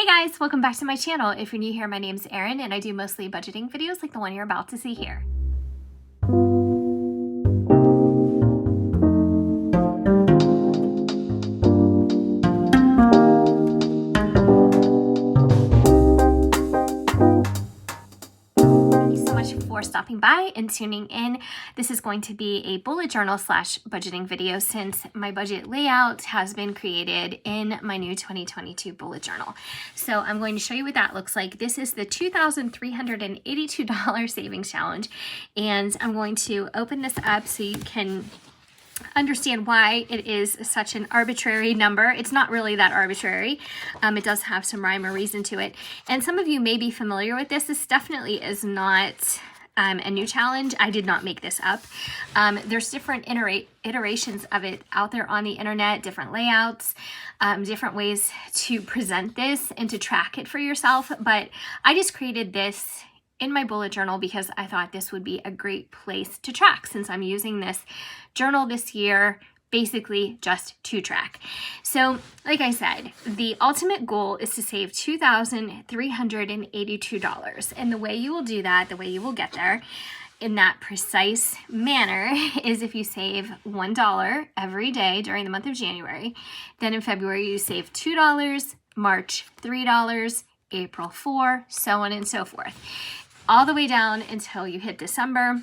Hey guys, welcome back to my channel. If you're new here, my name's Erin and I do mostly budgeting videos like the one you're about to see here. For stopping by and tuning in. This is going to be a bullet journal slash budgeting video since my budget layout has been created in my new 2022 bullet journal. So I'm going to show you what that looks like. This is the $2,382 savings challenge, and I'm going to open this up so you can understand why it is such an arbitrary number. It's not really that arbitrary. It does have some rhyme or reason to it. And some of you may be familiar with this. This definitely is not a new challenge. I did not make this up. There's different iterations of it out there on the internet, different layouts, different ways to present this and to track it for yourself. But I just created this in my bullet journal because I thought this would be a great place to track since I'm using this journal this year basically just to track. So like I said, the ultimate goal is to save $2,382. And the way you will do that, the way you will get there in that precise manner is if you save $1 every day during the month of January. Then in February you save $2, March $3, April $4, so on and so forth, all the way down until you hit December.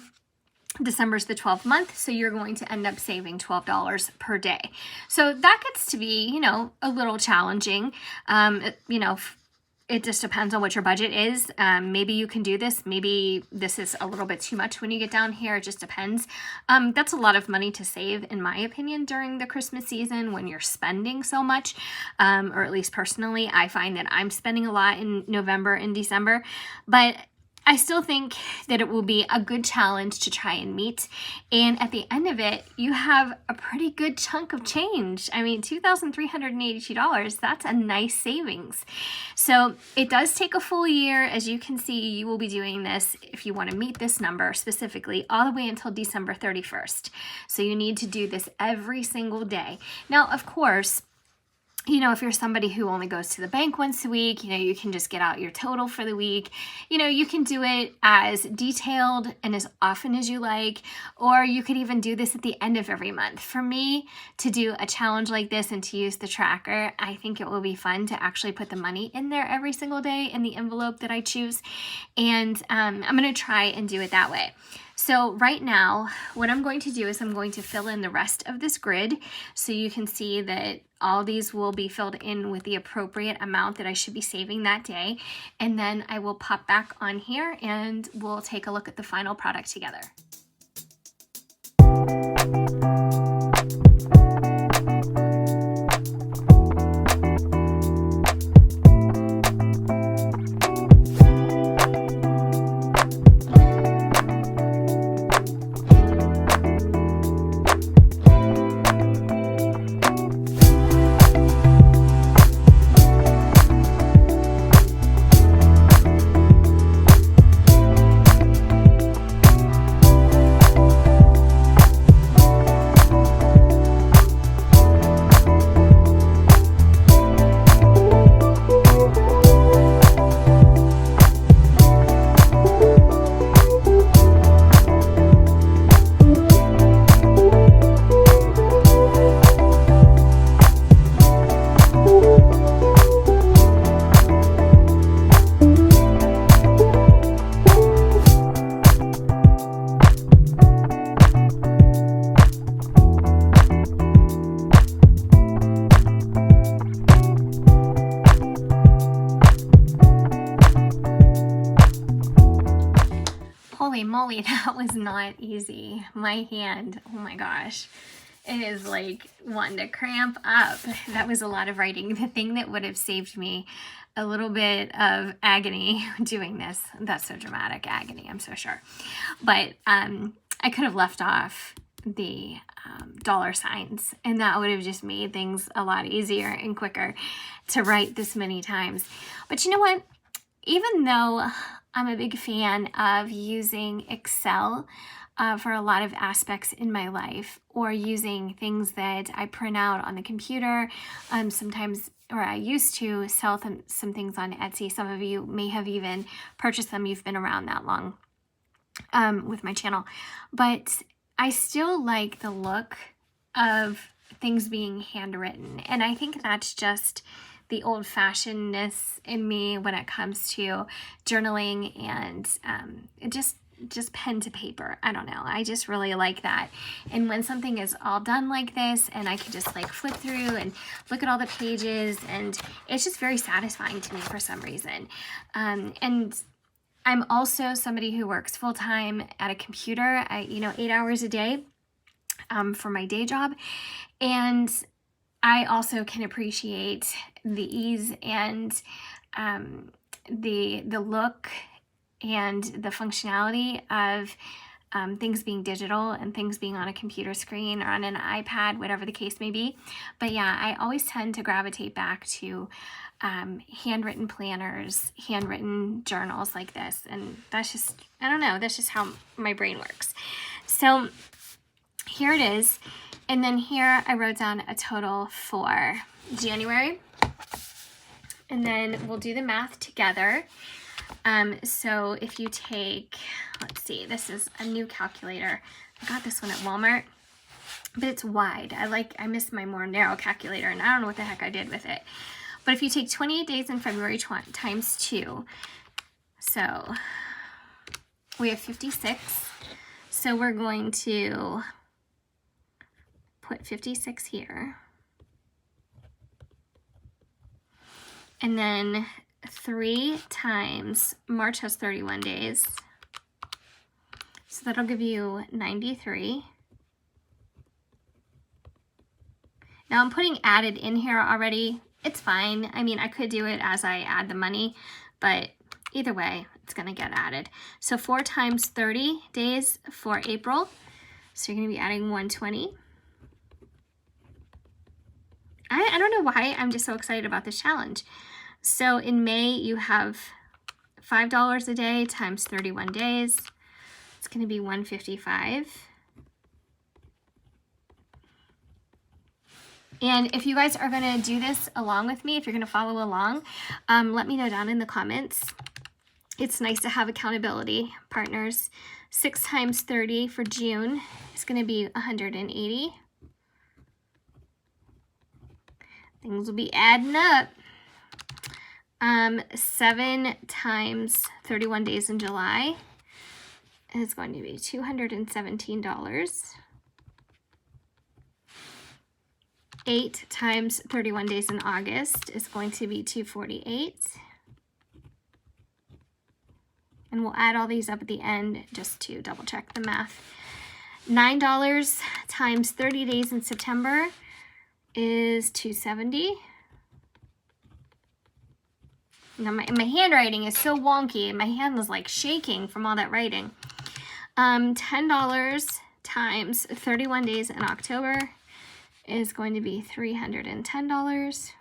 December's the 12th month, so you're going to end up saving $12 per day. So that gets to be, a little challenging. It just depends on what your budget is. Maybe you can do this. Maybe this is a little bit too much when you get down here. It just depends. That's a lot of money to save, in my opinion, during the Christmas season when you're spending so much. Or at least personally, I find that I'm spending a lot in November and December. But I still think that it will be a good challenge to try and meet. And at the end of it, you have a pretty good chunk of change. I mean, $2,382, that's a nice savings. So it does take a full year. As you can see, you will be doing this if you want to meet this number specifically all the way until December 31st. So you need to do this every single day. Now, of course, if you're somebody who only goes to the bank once a week, you can just get out your total for the week. You can do it as detailed and as often as you like, or you could even do this at the end of every month. For me, to do a challenge like this and to use the tracker, I think it will be fun to actually put the money in there every single day in the envelope that I choose. And I'm going to try and do it that way. So right now, what I'm going to do is I'm going to fill in the rest of this grid so you can see that all these will be filled in with the appropriate amount that I should be saving that day. And then I will pop back on here and we'll take a look at the final product together. Holy moly, that was not easy. My hand, oh my gosh, it is like wanting to cramp up. That was a lot of writing. The thing that would have saved me a little bit of agony doing this, that's so dramatic, agony, I'm so sure. But I could have left off the dollar signs, and that would have just made things a lot easier and quicker to write this many times. But you know what? Even though I'm a big fan of using Excel for a lot of aspects in my life, or using things that I print out on the computer, sometimes or I used to sell some things on Etsy. Some of you may have even purchased them. You've been around that long with my channel. But I still like the look of things being handwritten. And I think that's just the old-fashionedness in me when it comes to journaling and just pen to paper. I don't know. I just really like that. And when something is all done like this and I can just like flip through and look at all the pages, and it's just very satisfying to me for some reason. And I'm also somebody who works full-time at a computer, 8 hours a day for my day job. And I also can appreciate the ease and the look and the functionality of things being digital and things being on a computer screen or on an iPad, whatever the case may be. But yeah, I always tend to gravitate back to handwritten planners, handwritten journals like this. And that's just, I don't know, that's just how my brain works. So here it is. And then here I wrote down a total for January. And then we'll do the math together. So if you take, let's see, this is a new calculator. I got this one at Walmart, but it's wide. I miss my more narrow calculator, and I don't know what the heck I did with it. But if you take 28 days in February times 2, so we have 56. So we're going to put 56 here. And then 3 times, March has 31 days. So that'll give you 93. Now I'm putting added in here already. It's fine. I mean, I could do it as I add the money, but either way, it's gonna get added. So 4 times 30 days for April. So you're gonna be adding 120. I don't know why I'm just so excited about this challenge. So in May, you have $5 a day times 31 days. It's going to be $155. And if you guys are going to do this along with me, if you're going to follow along, let me know down in the comments. It's nice to have accountability partners. 6 times 30 for June is going to be 180. Things will be adding up. 7 times 31 days in July is going to be $217. 8 times 31 days in August is going to be $248. And we'll add all these up at the end just to double check the math. $9 times 30 days in September is $270. Now my handwriting is so wonky. My hand was like shaking from all that writing. $10 times 31 days in October is going to be $310.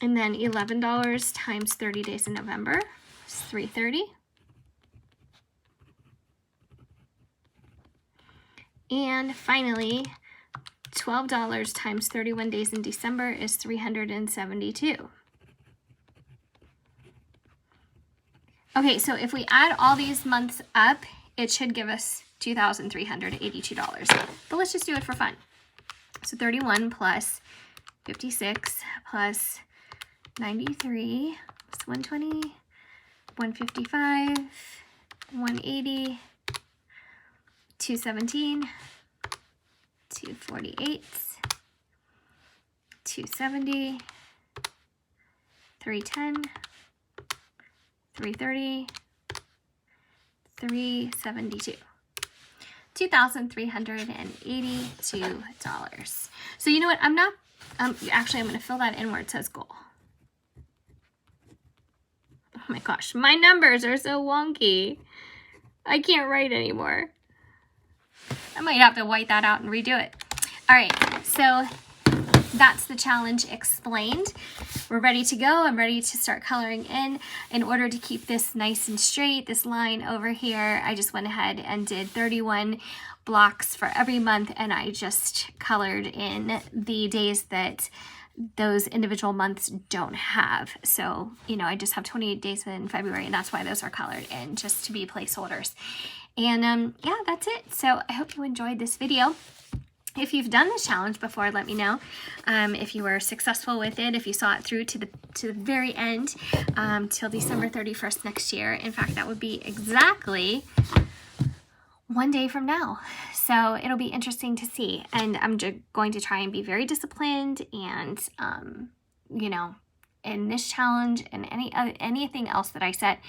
And then $11 times 30 days in November is $330. And finally, $12 times 31 days in December is $372. Okay, so if we add all these months up, it should give us $2,382. But let's just do it for fun. So 31 plus 56 plus 93 plus 120, 155, 180, 217, 248, 270, 310, 330, 372. $2,382. So you know what? I'm not, actually I'm going to fill that in where it says goal. Oh my gosh, my numbers are so wonky. I can't write anymore. I might have to white that out and redo it. All right, so that's the challenge explained. We're ready to go. I'm ready to start coloring in. In order to keep this nice and straight, this line over here, I just went ahead and did 31 blocks for every month, and I just colored in the days that those individual months don't have. So, you know, I just have 28 days in February, and that's why those are colored in, just to be placeholders. And yeah, that's it. So I hope you enjoyed this video. If you've done this challenge before, let me know. If you were successful with it, if you saw it through to the very end, till December 31st next year. In fact, that would be exactly one day from now. So it'll be interesting to see. And I'm just going to try and be very disciplined, and you know, in this challenge and anything else that I set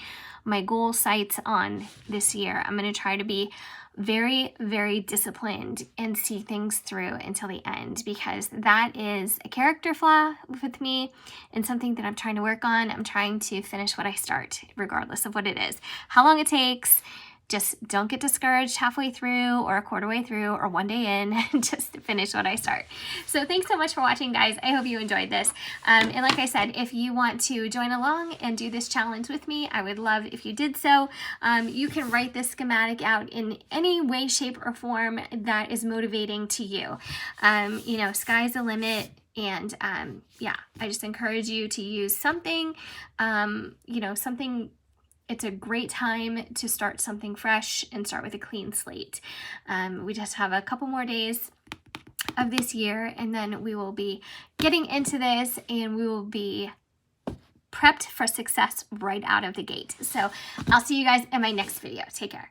my goal sights on this year, I'm going to try to be very, very disciplined and see things through until the end, because that is a character flaw with me and something that I'm trying to work on. I'm trying to finish what I start, regardless of what it is, how long it takes. Just don't get discouraged halfway through or a quarter way through or one day in, just finish what I start. So thanks so much for watching, guys. I hope you enjoyed this. And like I said, if you want to join along and do this challenge with me, I would love if you did so. You can write this schematic out in any way, shape, or form that is motivating to you. You know, sky's the limit. And yeah, I just encourage you to use something, you know, something. It's a great time to start something fresh and start with a clean slate. We just have a couple more days of this year, and then we will be getting into this, and we will be prepped for success right out of the gate. So I'll see you guys in my next video. Take care.